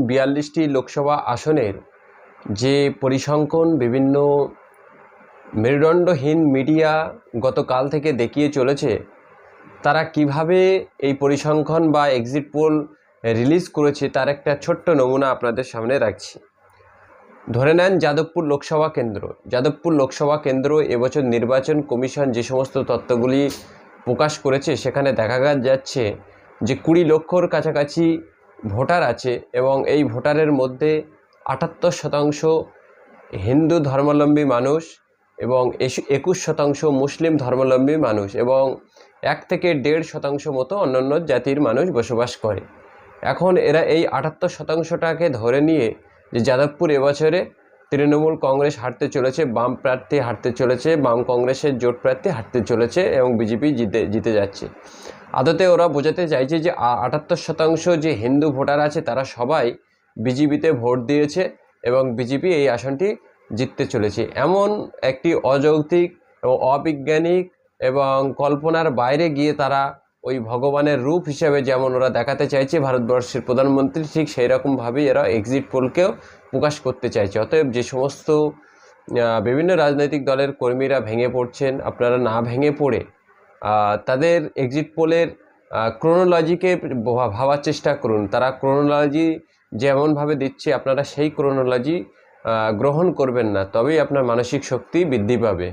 42টি লোকসভা আসনের যে পরিসংখ্যান বিভিন্ন মেরুদণ্ডহীন মিডিয়া গতকাল থেকে দেখিয়ে চলেছে, তারা কিভাবে এই পরিসংখ্যান বা এক্সিট পোল রিলিজ করেছে তার একটা ছোট্ট নমুনা আপনাদের সামনে রাখছি। ধরে নেন যাদবপুর লোকসভা কেন্দ্র এবছর নির্বাচন কমিশন যে সমস্ত তথ্যগুলি প্রকাশ করেছে সেখানে দেখা যাচ্ছে যে 20 লক্ষর কাছাকাছি ভোটার আছে এবং এই ভোটারের মধ্যে 78% হিন্দু ধর্মাবলম্বী মানুষ এবং 21% মুসলিম ধর্মাবলম্বী মানুষ এবং 1 থেকে 1.5% মতো অন্যান্য জাতির মানুষ বসবাস করে। এখন এরা এই 78%টাকে ধরে নিয়ে যে যাদবপুর এবছরে তৃণমূল কংগ্রেস হারতে চলেছে, বাম প্রার্থী হারতে চলেছে, বাম কংগ্রেসের জোট প্রার্থী হারতে চলেছে এবং বিজেপি জিতে যাচ্ছে। আদতে ওরা বোঝাতে চাইছে যে 78% যে হিন্দু ভোটার আছে তারা সবাই বিজেপিতে ভোট দিয়েছে এবং বিজেপি এই আসনটি জিততে চলেছে। এমন একটি অযৌক্তিক এবং অবৈজ্ঞানিক এবং কল্পনার বাইরে গিয়ে তারা ওই ভগবানের রূপ হিসেবে যেমন ওরা দেখাতে চাইছে ভারতবর্ষের প্রধানমন্ত্রী, ঠিক সেই রকমভাবেই এরা এক্সিট পোলকেও প্রকাশ করতে চাইছে। অতএব যে সমস্ত বিভিন্ন রাজনৈতিক দলের কর্মীরা ভেঙে পড়ছেন, আপনারা না ভেঙে পড়ে তাদের এক্সিট পোলের ক্রোনোলজিকে ভাবার চেষ্টা করুন। তারা ক্রোনোলজি যেমনভাবে দিচ্ছে আপনারা সেই ক্রোনোলজি গ্রহণ করবেন না, তবেই আপনার মানসিক শক্তি বৃদ্ধি পাবে।